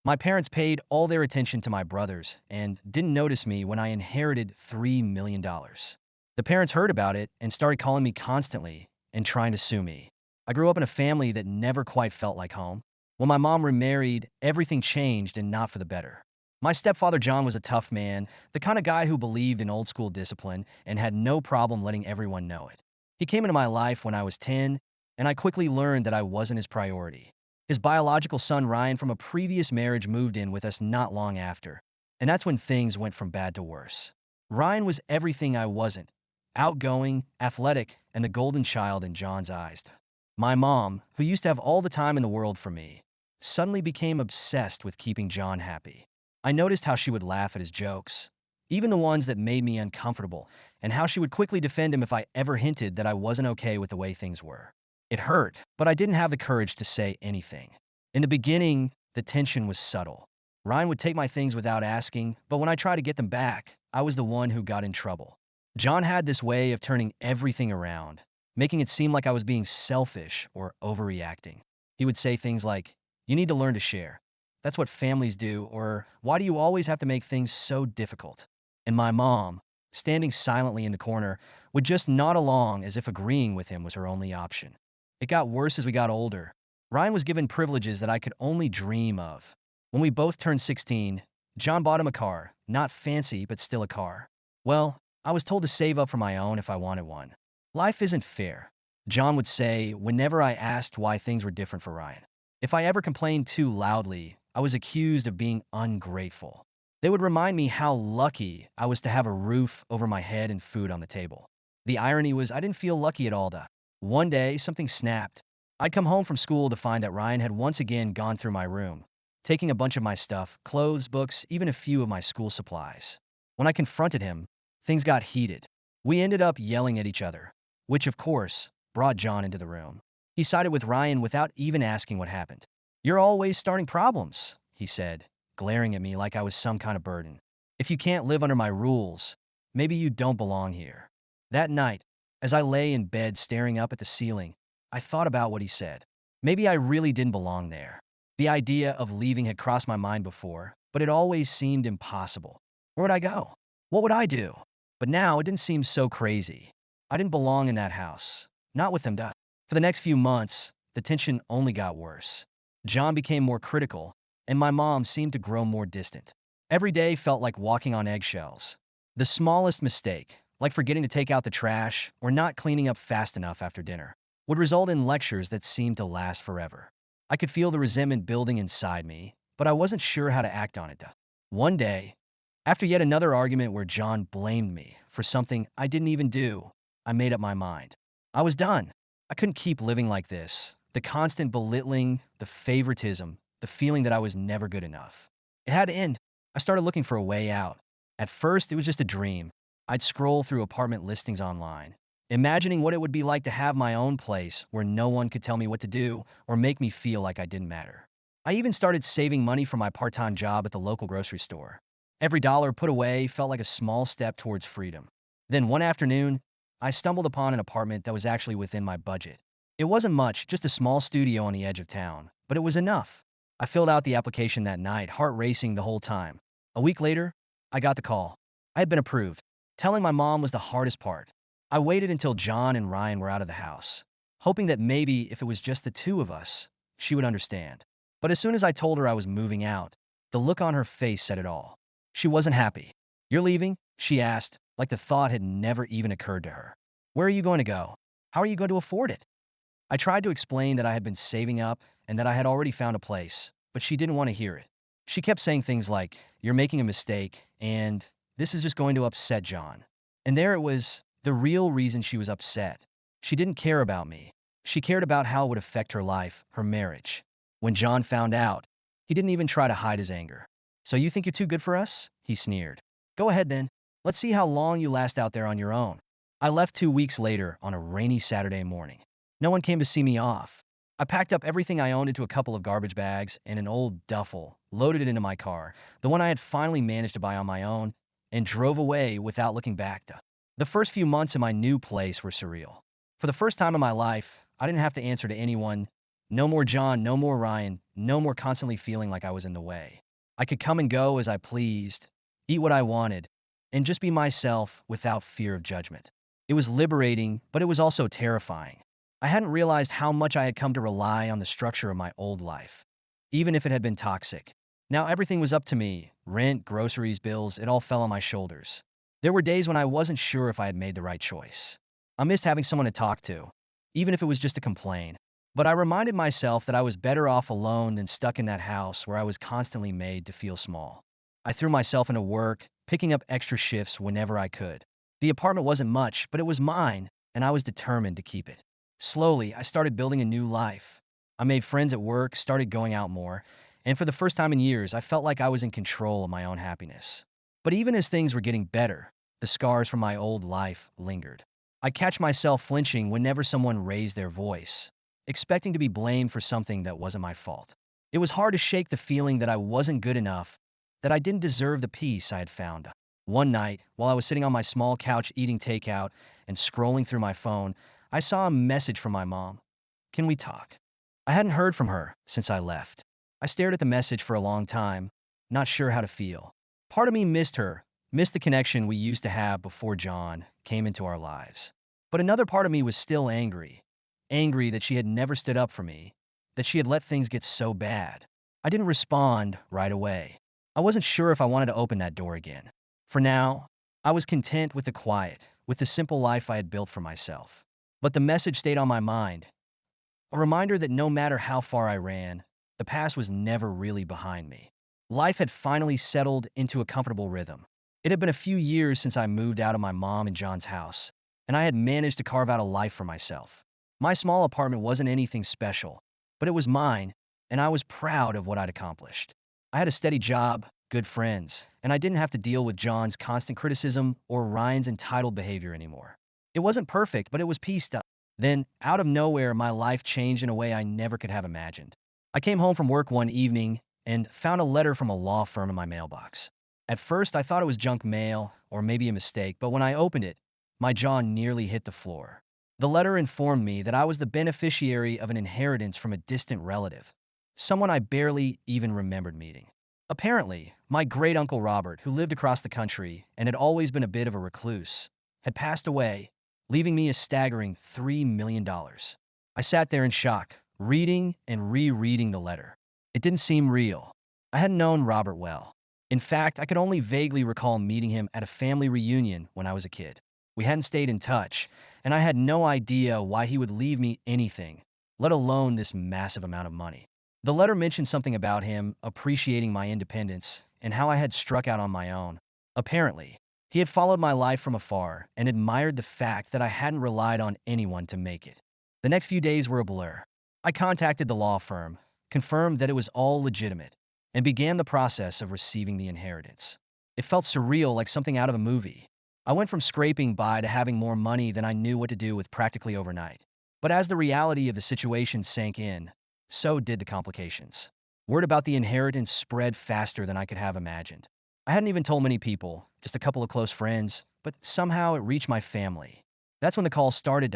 My parents paid all their attention to my brothers and didn't notice me when I inherited $3 million. The parents heard about it and started calling me constantly and trying to sue me. I grew up in a family that never quite felt like home. When my mom remarried, everything changed and not for the better. My stepfather John was a tough man, the kind of guy who believed in old school discipline and had no problem letting everyone know it. He came into my life when I was 10, and I quickly learned that I wasn't his priority. His biological son Ryan from a previous marriage moved in with us not long after, and that's when things went from bad to worse. Ryan was everything I wasn't: outgoing, athletic, and the golden child in John's eyes. My mom, who used to have all the time in the world for me, suddenly became obsessed with keeping John happy. I noticed how she would laugh at his jokes, even the ones that made me uncomfortable, and how she would quickly defend him if I ever hinted that I wasn't okay with the way things were. It hurt, but I didn't have the courage to say anything. In the beginning, the tension was subtle. Ryan would take my things without asking, but when I tried to get them back, I was the one who got in trouble. John had this way of turning everything around, making it seem like I was being selfish or overreacting. He would say things like, "You need to learn to share. That's what families do," or "Why do you always have to make things so difficult?" And my mom, standing silently in the corner, would just nod along as if agreeing with him was her only option. It got worse as we got older. Ryan was given privileges that I could only dream of. When we both turned 16, John bought him a car, not fancy, but still a car. Well, I was told to save up for my own if I wanted one. "Life isn't fair," John would say whenever I asked why things were different for Ryan. If I ever complained too loudly, I was accused of being ungrateful. They would remind me how lucky I was to have a roof over my head and food on the table. The irony was I didn't feel lucky at all. One day, something snapped. I'd come home from school to find that Ryan had once again gone through my room, taking a bunch of my stuff, clothes, books, even a few of my school supplies. When I confronted him, things got heated. We ended up yelling at each other, which, of course, brought John into the room. He sided with Ryan without even asking what happened. "You're always starting problems," he said, glaring at me like I was some kind of burden. "If you can't live under my rules, maybe you don't belong here." That night, as I lay in bed staring up at the ceiling, I thought about what he said. Maybe I really didn't belong there. The idea of leaving had crossed my mind before, but it always seemed impossible. Where would I go? What would I do? But now it didn't seem so crazy. I didn't belong in that house. Not with them. For the next few months, the tension only got worse. John became more critical, and my mom seemed to grow more distant. Every day felt like walking on eggshells. The smallest mistake, like forgetting to take out the trash or not cleaning up fast enough after dinner, would result in lectures that seemed to last forever. I could feel the resentment building inside me, but I wasn't sure how to act on it. One day, after yet another argument where John blamed me for something I didn't even do, I made up my mind. I was done. I couldn't keep living like this. The constant belittling, the favoritism, the feeling that I was never good enough. It had to end. I started looking for a way out. At first, it was just a dream. I'd scroll through apartment listings online, imagining what it would be like to have my own place where no one could tell me what to do or make me feel like I didn't matter. I even started saving money for my part-time job at the local grocery store. Every dollar put away felt like a small step towards freedom. Then one afternoon, I stumbled upon an apartment that was actually within my budget. It wasn't much, just a small studio on the edge of town, but it was enough. I filled out the application that night, heart racing the whole time. A week later, I got the call. I had been approved. Telling my mom was the hardest part. I waited until John and Ryan were out of the house, hoping that maybe if it was just the two of us, she would understand. But as soon as I told her I was moving out, the look on her face said it all. She wasn't happy. "You're leaving?" she asked, like the thought had never even occurred to her. "Where are you going to go? How are you going to afford it?" I tried to explain that I had been saving up and that I had already found a place, but she didn't want to hear it. She kept saying things like, "You're making a mistake," and "This is just going to upset John." And there it was, the real reason she was upset. She didn't care about me. She cared about how it would affect her life, her marriage. When John found out, he didn't even try to hide his anger. "So you think you're too good for us?" he sneered. "Go ahead then. Let's see how long you last out there on your own." I left 2 weeks later on a rainy Saturday morning. No one came to see me off. I packed up everything I owned into a couple of garbage bags and an old duffel, loaded it into my car, the one I had finally managed to buy on my own, and drove away without looking back. The first few months in my new place were surreal. For the first time in my life, I didn't have to answer to anyone, No more John, no more Ryan, no more constantly feeling like I was in the way. I could come and go as I pleased, eat what I wanted, and just be myself without fear of judgment. It was liberating, but it was also terrifying. I hadn't realized how much I had come to rely on the structure of my old life, even if it had been toxic. Now everything was up to me. Rent, groceries, bills, it all fell on my shoulders. There were days when I wasn't sure if I had made the right choice. I missed having someone to talk to, even if it was just to complain. But I reminded myself that I was better off alone than stuck in that house where I was constantly made to feel small. I threw myself into work, picking up extra shifts whenever I could. The apartment wasn't much, but it was mine, and I was determined to keep it. Slowly, I started building a new life. I made friends at work, started going out more, and for the first time in years, I felt like I was in control of my own happiness. But even as things were getting better, the scars from my old life lingered. I catch myself flinching whenever someone raised their voice, expecting to be blamed for something that wasn't my fault. It was hard to shake the feeling that I wasn't good enough, that I didn't deserve the peace I had found. One night, while I was sitting on my small couch eating takeout and scrolling through my phone, I saw a message from my mom. "Can we talk?" I hadn't heard from her since I left. I stared at the message for a long time, not sure how to feel. Part of me missed her, missed the connection we used to have before John came into our lives. But another part of me was still angry. Angry that she had never stood up for me, that she had let things get so bad. I didn't respond right away. I wasn't sure if I wanted to open that door again. For now, I was content with the quiet, with the simple life I had built for myself. But the message stayed on my mind, a reminder that no matter how far I ran, the past was never really behind me. Life had finally settled into a comfortable rhythm. It had been a few years since I moved out of my mom and John's house, and I had managed to carve out a life for myself. My small apartment wasn't anything special, but it was mine, and I was proud of what I'd accomplished. I had a steady job, good friends, and I didn't have to deal with John's constant criticism or Ryan's entitled behavior anymore. It wasn't perfect, but it was pieced up. Then, out of nowhere, my life changed in a way I never could have imagined. I came home from work one evening and found a letter from a law firm in my mailbox. At first, I thought it was junk mail or maybe a mistake, but when I opened it, my jaw nearly hit the floor. The letter informed me that I was the beneficiary of an inheritance from a distant relative, someone I barely even remembered meeting. Apparently, my great-uncle Robert, who lived across the country and had always been a bit of a recluse, had passed away, leaving me a staggering $3 million. I sat there in shock, reading and rereading the letter. It didn't seem real. I hadn't known Robert well. In fact, I could only vaguely recall meeting him at a family reunion when I was a kid. We hadn't stayed in touch, and I had no idea why he would leave me anything, let alone this massive amount of money. The letter mentioned something about him appreciating my independence and how I had struck out on my own. Apparently, he had followed my life from afar and admired the fact that I hadn't relied on anyone to make it. The next few days were a blur. I contacted the law firm, confirmed that it was all legitimate, and began the process of receiving the inheritance. It felt surreal, like something out of a movie. I went from scraping by to having more money than I knew what to do with practically overnight. But as the reality of the situation sank in, so did the complications. Word about the inheritance spread faster than I could have imagined. I hadn't even told many people, just a couple of close friends, but somehow it reached my family. That's when the calls started.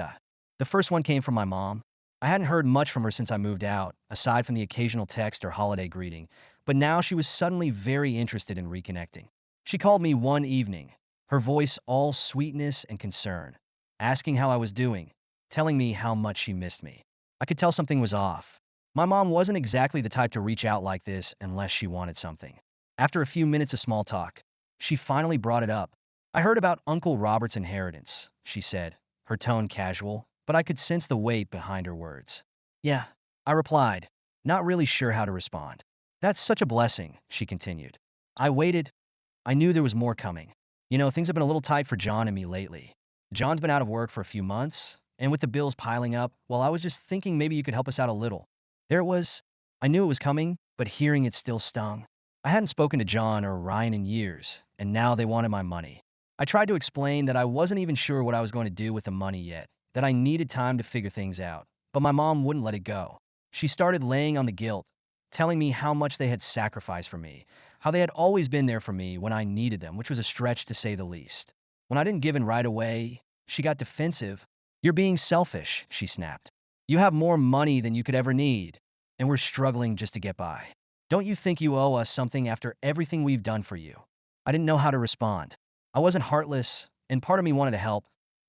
The first one came from my mom. I hadn't heard much from her since I moved out, aside from the occasional text or holiday greeting, but now she was suddenly very interested in reconnecting. She called me one evening, her voice all sweetness and concern, asking how I was doing, telling me how much she missed me. I could tell something was off. My mom wasn't exactly the type to reach out like this unless she wanted something. After a few minutes of small talk, she finally brought it up. "I heard about Uncle Robert's inheritance," she said, her tone casual, but I could sense the weight behind her words. "Yeah," I replied, not really sure how to respond. "That's such a blessing," she continued. I waited. I knew there was more coming. Things have been a little tight for John and me lately. John's been out of work for a few months, and with the bills piling up, well, I was just thinking maybe you could help us out a little. There it was. I knew it was coming, but hearing it still stung. I hadn't spoken to John or Ryan in years, and now they wanted my money. I tried to explain that I wasn't even sure what I was going to do with the money yet, that I needed time to figure things out, but my mom wouldn't let it go. She started laying on the guilt, telling me how much they had sacrificed for me, how they had always been there for me when I needed them, which was a stretch to say the least. When I didn't give in right away, she got defensive. "You're being selfish," she snapped. You have more money than you could ever need, and we're struggling just to get by. Don't you think you owe us something after everything we've done for you?" I didn't know how to respond. I wasn't heartless, and part of me wanted to help,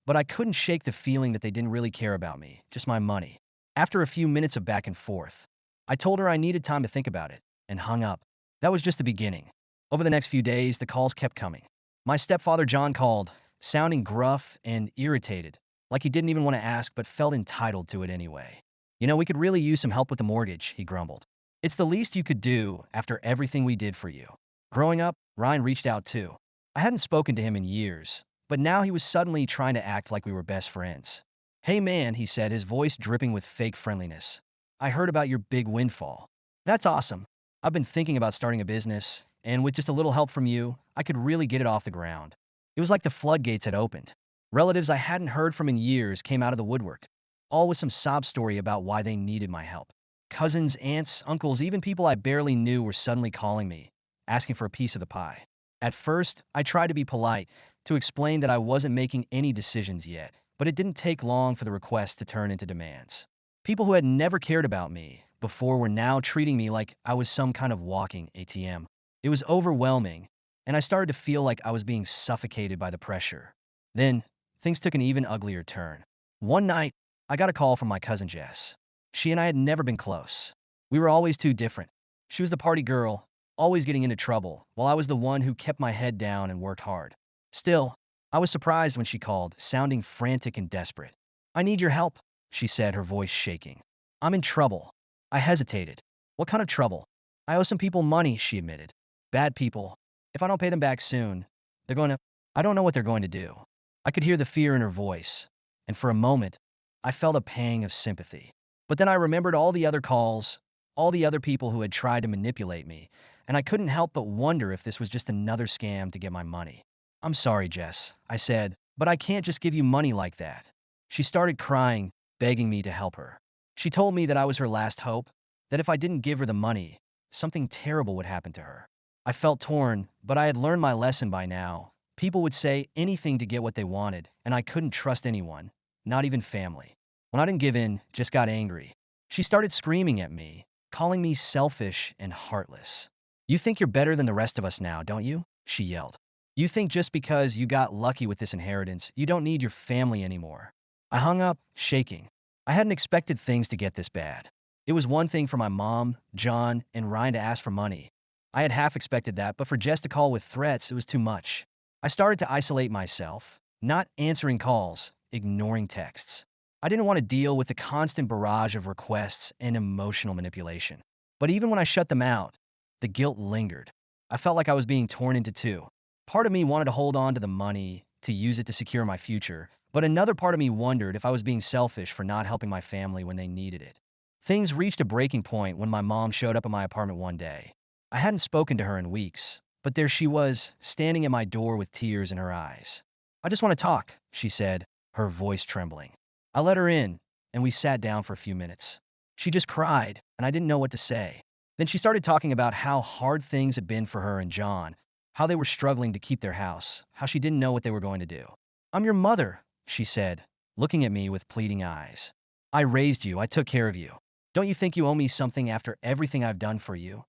but I couldn't shake the feeling that they didn't really care about me, just my money. After a few minutes of back and forth, I told her I needed time to think about it, and hung up. That was just the beginning. Over the next few days, the calls kept coming. My stepfather John called, sounding gruff and irritated, like he didn't even want to ask but felt entitled to it anyway. We could really use some help with the mortgage," he grumbled. "It's the least you could do after everything we did for you." Growing up, Ryan reached out too. I hadn't spoken to him in years, but now he was suddenly trying to act like we were best friends. "Hey man," he said, his voice dripping with fake friendliness. "I heard about your big windfall. That's awesome. I've been thinking about starting a business, and with just a little help from you, I could really get it off the ground." It was like the floodgates had opened. Relatives I hadn't heard from in years came out of the woodwork, all with some sob story about why they needed my help. Cousins, aunts, uncles, even people I barely knew were suddenly calling me, asking for a piece of the pie. At first, I tried to be polite, to explain that I wasn't making any decisions yet, but it didn't take long for the requests to turn into demands. People who had never cared about me before were now treating me like I was some kind of walking ATM. It was overwhelming, and I started to feel like I was being suffocated by the pressure. Then, things took an even uglier turn. One night, I got a call from my cousin Jess. She and I had never been close. We were always too different. She was the party girl, always getting into trouble, while I was the one who kept my head down and worked hard. Still, I was surprised when she called, sounding frantic and desperate. "I need your help," she said, her voice shaking. "I'm in trouble." I hesitated. "What kind of trouble?" "I owe some people money," she admitted. "Bad people. If I don't pay them back soon, they're going to... I don't know what they're going to do." I could hear the fear in her voice, and for a moment, I felt a pang of sympathy. But then I remembered all the other calls, all the other people who had tried to manipulate me, and I couldn't help but wonder if this was just another scam to get my money. "I'm sorry, Jess," I said, "but I can't just give you money like that." She started crying, begging me to help her. She told me that I was her last hope, that if I didn't give her the money, something terrible would happen to her. I felt torn, but I had learned my lesson by now. People would say anything to get what they wanted, and I couldn't trust anyone, not even family. When I didn't give in, just got angry. She started screaming at me, calling me selfish and heartless. "You think you're better than the rest of us now, don't you?" she yelled. "You think just because you got lucky with this inheritance, you don't need your family anymore." I hung up, shaking. I hadn't expected things to get this bad. It was one thing for my mom, John, and Ryan to ask for money. I had half expected that, but for Jess to call with threats, it was too much. I started to isolate myself, not answering calls, ignoring texts. I didn't want to deal with the constant barrage of requests and emotional manipulation. But even when I shut them out, the guilt lingered. I felt like I was being torn into two. Part of me wanted to hold on to the money, to use it to secure my future, but another part of me wondered if I was being selfish for not helping my family when they needed it. Things reached a breaking point when my mom showed up at my apartment one day. I hadn't spoken to her in weeks, but there she was, standing at my door with tears in her eyes. "I just want to talk," she said, her voice trembling. I let her in, and we sat down for a few minutes. She just cried, and I didn't know what to say. Then she started talking about how hard things had been for her and John, how they were struggling to keep their house, how she didn't know what they were going to do. "I'm your mother," she said, looking at me with pleading eyes. "I raised you, I took care of you. Don't you think you owe me something after everything I've done for you?"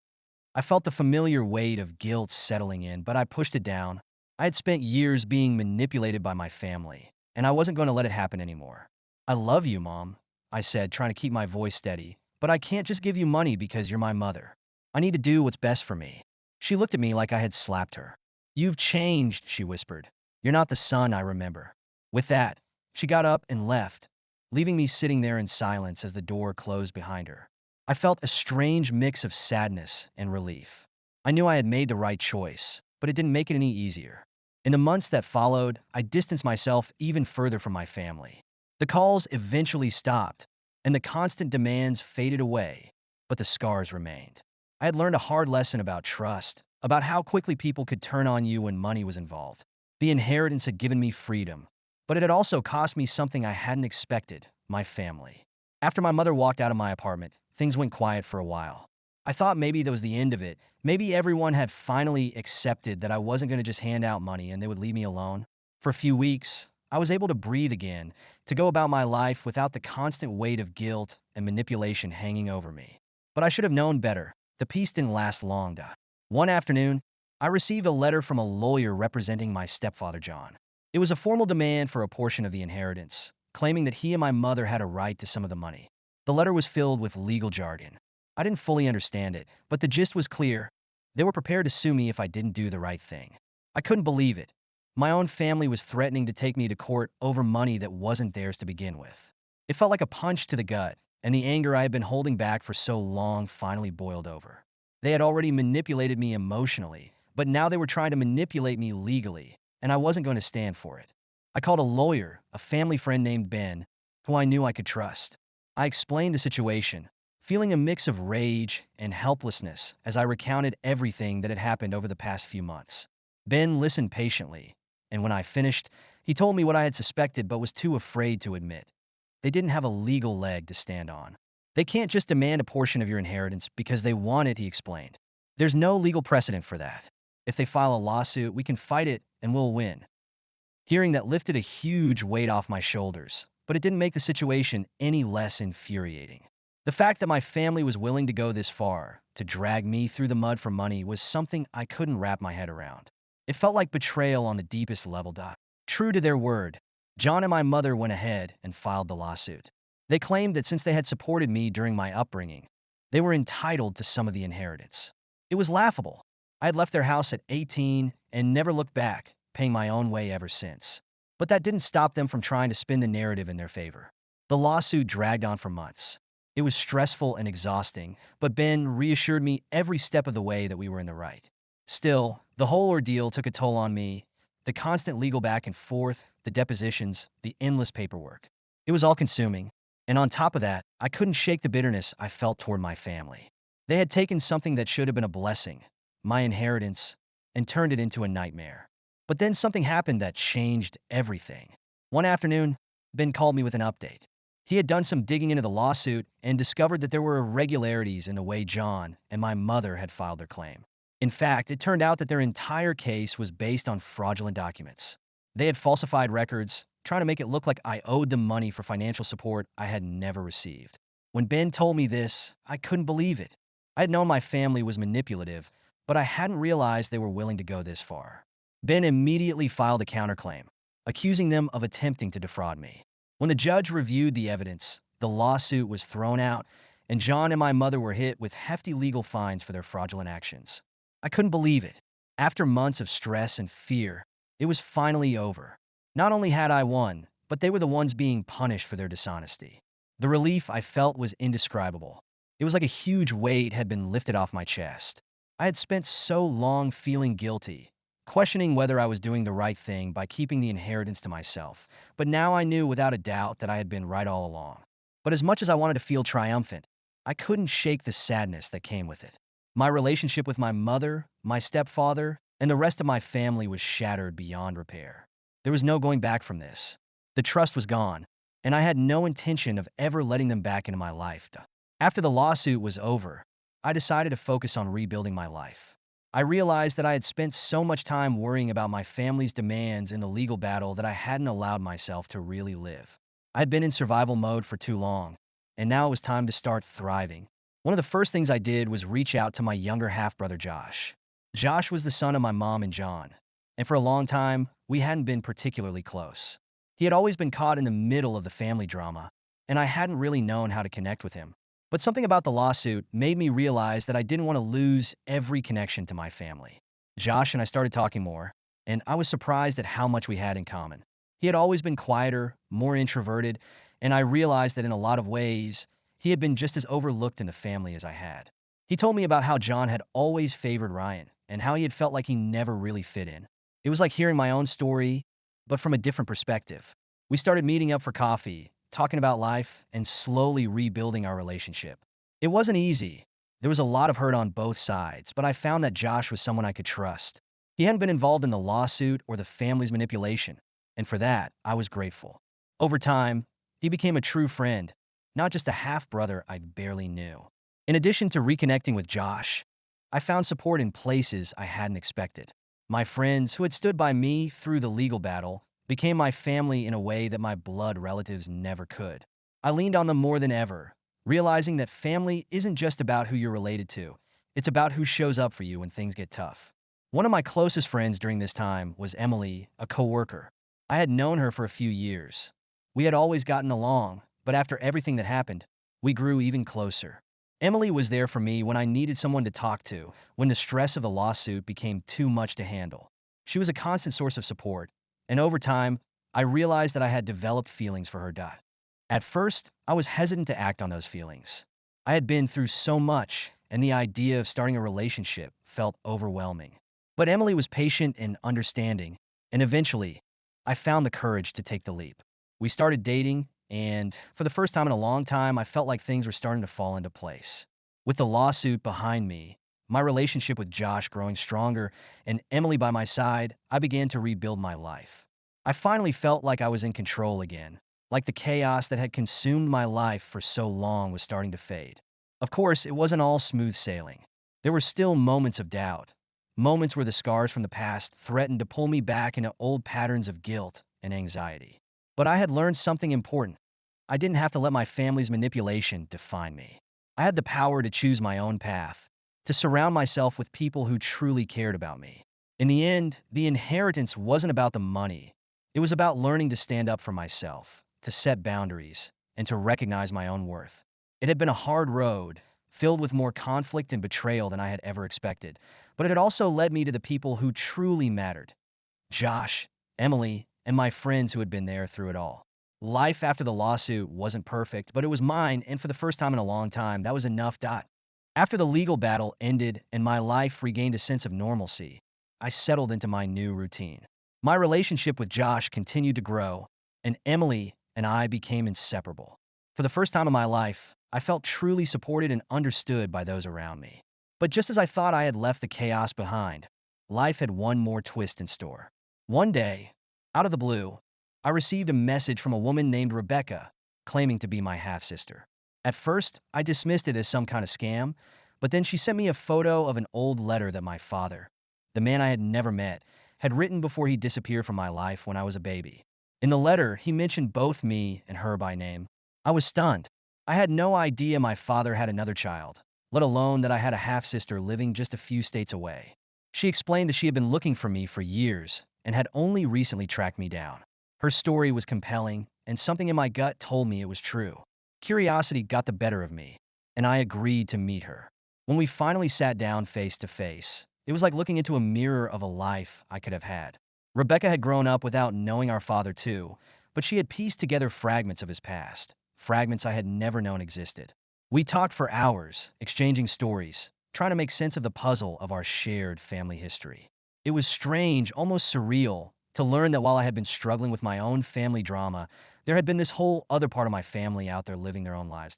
I felt the familiar weight of guilt settling in, but I pushed it down. I had spent years being manipulated by my family, and I wasn't going to let it happen anymore. "I love you, Mom," I said, trying to keep my voice steady, "but I can't just give you money because you're my mother. I need to do what's best for me." She looked at me like I had slapped her. "You've changed," she whispered. "You're not the son I remember." With that, she got up and left, leaving me sitting there in silence as the door closed behind her. I felt a strange mix of sadness and relief. I knew I had made the right choice, but it didn't make it any easier. In the months that followed, I distanced myself even further from my family. The calls eventually stopped, and the constant demands faded away, but the scars remained. I had learned a hard lesson about trust, about how quickly people could turn on you when money was involved. The inheritance had given me freedom, but it had also cost me something I hadn't expected: my family. After my mother walked out of my apartment, things went quiet for a while. I thought maybe that was the end of it. Maybe everyone had finally accepted that I wasn't going to just hand out money and they would leave me alone. For a few weeks, I was able to breathe again, to go about my life without the constant weight of guilt and manipulation hanging over me. But I should have known better. The peace didn't last long. One afternoon, I received a letter from a lawyer representing my stepfather, John. It was a formal demand for a portion of the inheritance, claiming that he and my mother had a right to some of the money. The letter was filled with legal jargon. I didn't fully understand it, but the gist was clear. They were prepared to sue me if I didn't do the right thing. I couldn't believe it. My own family was threatening to take me to court over money that wasn't theirs to begin with. It felt like a punch to the gut, and the anger I had been holding back for so long finally boiled over. They had already manipulated me emotionally, but now they were trying to manipulate me legally, and I wasn't going to stand for it. I called a lawyer, a family friend named Ben, who I knew I could trust. I explained the situation, feeling a mix of rage and helplessness as I recounted everything that had happened over the past few months. Ben listened patiently, and when I finished, he told me what I had suspected but was too afraid to admit. They didn't have a legal leg to stand on. They can't just demand a portion of your inheritance because they want it, he explained. There's no legal precedent for that. If they file a lawsuit, we can fight it and we'll win. Hearing that lifted a huge weight off my shoulders, but it didn't make the situation any less infuriating. The fact that my family was willing to go this far, to drag me through the mud for money, was something I couldn't wrap my head around. It felt like betrayal on the deepest level. True to their word, John and my mother went ahead and filed the lawsuit. They claimed that since they had supported me during my upbringing, they were entitled to some of the inheritance. It was laughable. I had left their house at 18 and never looked back, paying my own way ever since. But that didn't stop them from trying to spin the narrative in their favor. The lawsuit dragged on for months. It was stressful and exhausting, but Ben reassured me every step of the way that we were in the right. Still, the whole ordeal took a toll on me. The constant legal back and forth, the depositions, the endless paperwork. It was all consuming. And on top of that, I couldn't shake the bitterness I felt toward my family. They had taken something that should have been a blessing, my inheritance, and turned it into a nightmare. But then something happened that changed everything. One afternoon, Ben called me with an update. He had done some digging into the lawsuit and discovered that there were irregularities in the way John and my mother had filed their claim. In fact, it turned out that their entire case was based on fraudulent documents. They had falsified records, trying to make it look like I owed them money for financial support I had never received. When Ben told me this, I couldn't believe it. I had known my family was manipulative, but I hadn't realized they were willing to go this far. Ben immediately filed a counterclaim, accusing them of attempting to defraud me. When the judge reviewed the evidence, the lawsuit was thrown out, and John and my mother were hit with hefty legal fines for their fraudulent actions. I couldn't believe it. After months of stress and fear, it was finally over. Not only had I won, but they were the ones being punished for their dishonesty. The relief I felt was indescribable. It was like a huge weight had been lifted off my chest. I had spent so long feeling guilty, questioning whether I was doing the right thing by keeping the inheritance to myself, but now I knew without a doubt that I had been right all along. But as much as I wanted to feel triumphant, I couldn't shake the sadness that came with it. My relationship with my mother, my stepfather, and the rest of my family was shattered beyond repair. There was no going back from this. The trust was gone, and I had no intention of ever letting them back into my life. After the lawsuit was over, I decided to focus on rebuilding my life. I realized that I had spent so much time worrying about my family's demands in the legal battle that I hadn't allowed myself to really live. I had been in survival mode for too long, and now it was time to start thriving. One of the first things I did was reach out to my younger half-brother Josh. Josh was the son of my mom and John, and for a long time, we hadn't been particularly close. He had always been caught in the middle of the family drama, and I hadn't really known how to connect with him. But something about the lawsuit made me realize that I didn't want to lose every connection to my family. Josh and I started talking more, and I was surprised at how much we had in common. He had always been quieter, more introverted, and I realized that in a lot of ways, he had been just as overlooked in the family as I had. He told me about how John had always favored Ryan, and how he had felt like he never really fit in. It was like hearing my own story, but from a different perspective. We started meeting up for coffee, talking about life, and slowly rebuilding our relationship. It wasn't easy. There was a lot of hurt on both sides, but I found that Josh was someone I could trust. He hadn't been involved in the lawsuit or the family's manipulation, and for that, I was grateful. Over time, he became a true friend, not just a half-brother I barely knew. In addition to reconnecting with Josh, I found support in places I hadn't expected. My friends who had stood by me through the legal battle became my family in a way that my blood relatives never could. I leaned on them more than ever, realizing that family isn't just about who you're related to, it's about who shows up for you when things get tough. One of my closest friends during this time was Emily, a coworker. I had known her for a few years. We had always gotten along, but after everything that happened, we grew even closer. Emily was there for me when I needed someone to talk to, when the stress of the lawsuit became too much to handle. She was a constant source of support, and over time, I realized that I had developed feelings for her. At first, I was hesitant to act on those feelings. I had been through so much, and the idea of starting a relationship felt overwhelming. But Emily was patient and understanding, and eventually, I found the courage to take the leap. We started dating, and for the first time in a long time, I felt like things were starting to fall into place. With the lawsuit behind me, my relationship with Josh growing stronger, and Emily by my side, I began to rebuild my life. I finally felt like I was in control again, like the chaos that had consumed my life for so long was starting to fade. Of course, it wasn't all smooth sailing. There were still moments of doubt, moments where the scars from the past threatened to pull me back into old patterns of guilt and anxiety. But I had learned something important. I didn't have to let my family's manipulation define me. I had the power to choose my own path, to surround myself with people who truly cared about me. In the end, the inheritance wasn't about the money. It was about learning to stand up for myself, to set boundaries, and to recognize my own worth. It had been a hard road, filled with more conflict and betrayal than I had ever expected, but it had also led me to the people who truly mattered: Josh, Emily, and my friends who had been there through it all. Life after the lawsuit wasn't perfect, but it was mine, and for the first time in a long time, that was enough. After the legal battle ended and my life regained a sense of normalcy, I settled into my new routine. My relationship with Josh continued to grow, and Emily and I became inseparable. For the first time in my life, I felt truly supported and understood by those around me. But just as I thought I had left the chaos behind, life had one more twist in store. One day, out of the blue, I received a message from a woman named Rebecca, claiming to be my half-sister. At first, I dismissed it as some kind of scam, but then she sent me a photo of an old letter that my father, the man I had never met, had written before he disappeared from my life when I was a baby. In the letter, he mentioned both me and her by name. I was stunned. I had no idea my father had another child, let alone that I had a half-sister living just a few states away. She explained that she had been looking for me for years and had only recently tracked me down. Her story was compelling, and something in my gut told me it was true. Curiosity got the better of me, and I agreed to meet her. When we finally sat down face to face, it was like looking into a mirror of a life I could have had. Rebecca had grown up without knowing our father too, but she had pieced together fragments of his past, fragments I had never known existed. We talked for hours, exchanging stories, trying to make sense of the puzzle of our shared family history. It was strange, almost surreal, to learn that while I had been struggling with my own family drama, there had been this whole other part of my family out there living their own lives.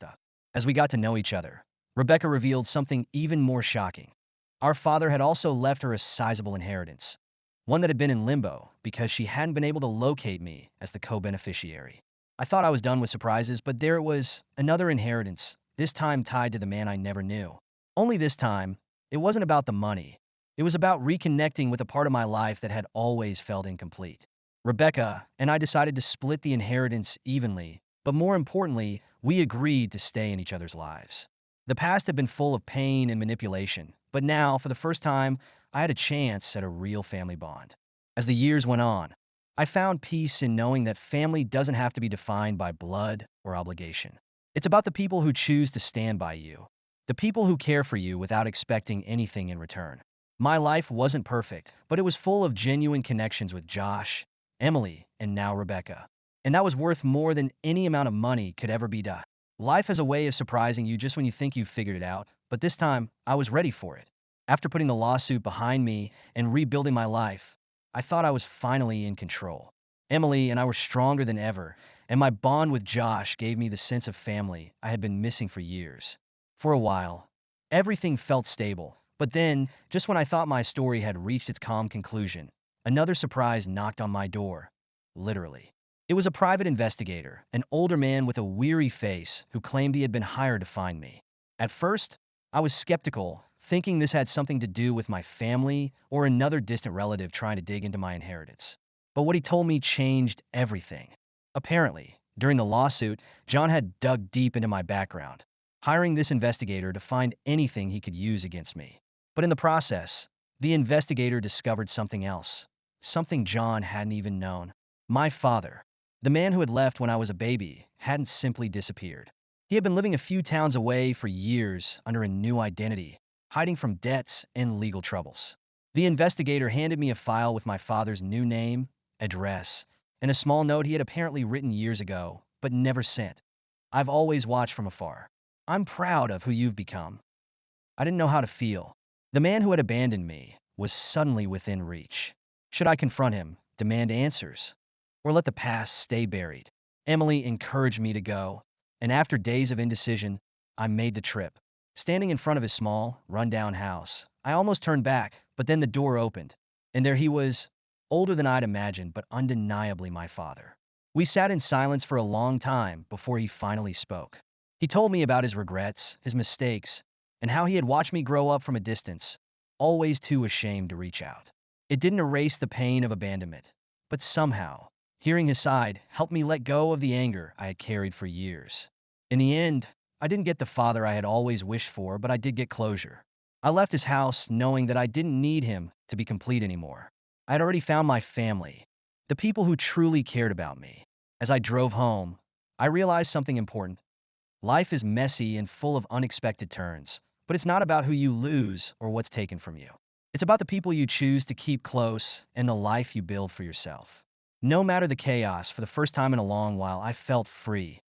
As we got to know each other, Rebecca revealed something even more shocking. Our father had also left her a sizable inheritance, one that had been in limbo because she hadn't been able to locate me as the co-beneficiary. I thought I was done with surprises, but there it was, another inheritance, this time tied to the man I never knew. Only this time, it wasn't about the money. It was about reconnecting with a part of my life that had always felt incomplete. Rebecca and I decided to split the inheritance evenly, but more importantly, we agreed to stay in each other's lives. The past had been full of pain and manipulation, but now, for the first time, I had a chance at a real family bond. As the years went on, I found peace in knowing that family doesn't have to be defined by blood or obligation. It's about the people who choose to stand by you, the people who care for you without expecting anything in return. My life wasn't perfect, but it was full of genuine connections with Josh, Emily, and now Rebecca. And that was worth more than any amount of money could ever be done. Life has a way of surprising you just when you think you've figured it out, but this time, I was ready for it. After putting the lawsuit behind me and rebuilding my life, I thought I was finally in control. Emily and I were stronger than ever, and my bond with Josh gave me the sense of family I had been missing for years. For a while, everything felt stable, but then, just when I thought my story had reached its calm conclusion, another surprise knocked on my door. Literally. It was a private investigator, an older man with a weary face who claimed he had been hired to find me. At first, I was skeptical, thinking this had something to do with my family or another distant relative trying to dig into my inheritance. But what he told me changed everything. Apparently, during the lawsuit, John had dug deep into my background, hiring this investigator to find anything he could use against me. But in the process, the investigator discovered something else, something John hadn't even known. My father, the man who had left when I was a baby, hadn't simply disappeared. He had been living a few towns away for years under a new identity, hiding from debts and legal troubles. The investigator handed me a file with my father's new name, address, and a small note he had apparently written years ago, but never sent. I've always watched from afar. I'm proud of who you've become. I didn't know how to feel. The man who had abandoned me was suddenly within reach. Should I confront him, demand answers, or let the past stay buried? Emily encouraged me to go, and after days of indecision, I made the trip. Standing in front of his small, run-down house, I almost turned back, but then the door opened, and there he was, older than I'd imagined, but undeniably my father. We sat in silence for a long time before he finally spoke. He told me about his regrets, his mistakes, and how he had watched me grow up from a distance, always too ashamed to reach out. It didn't erase the pain of abandonment, but somehow, hearing his side helped me let go of the anger I had carried for years. In the end, I didn't get the father I had always wished for, but I did get closure. I left his house knowing that I didn't need him to be complete anymore. I had already found my family, the people who truly cared about me. As I drove home, I realized something important. Life is messy and full of unexpected turns, but it's not about who you lose or what's taken from you. It's about the people you choose to keep close and the life you build for yourself. No matter the chaos, for the first time in a long while, I felt free.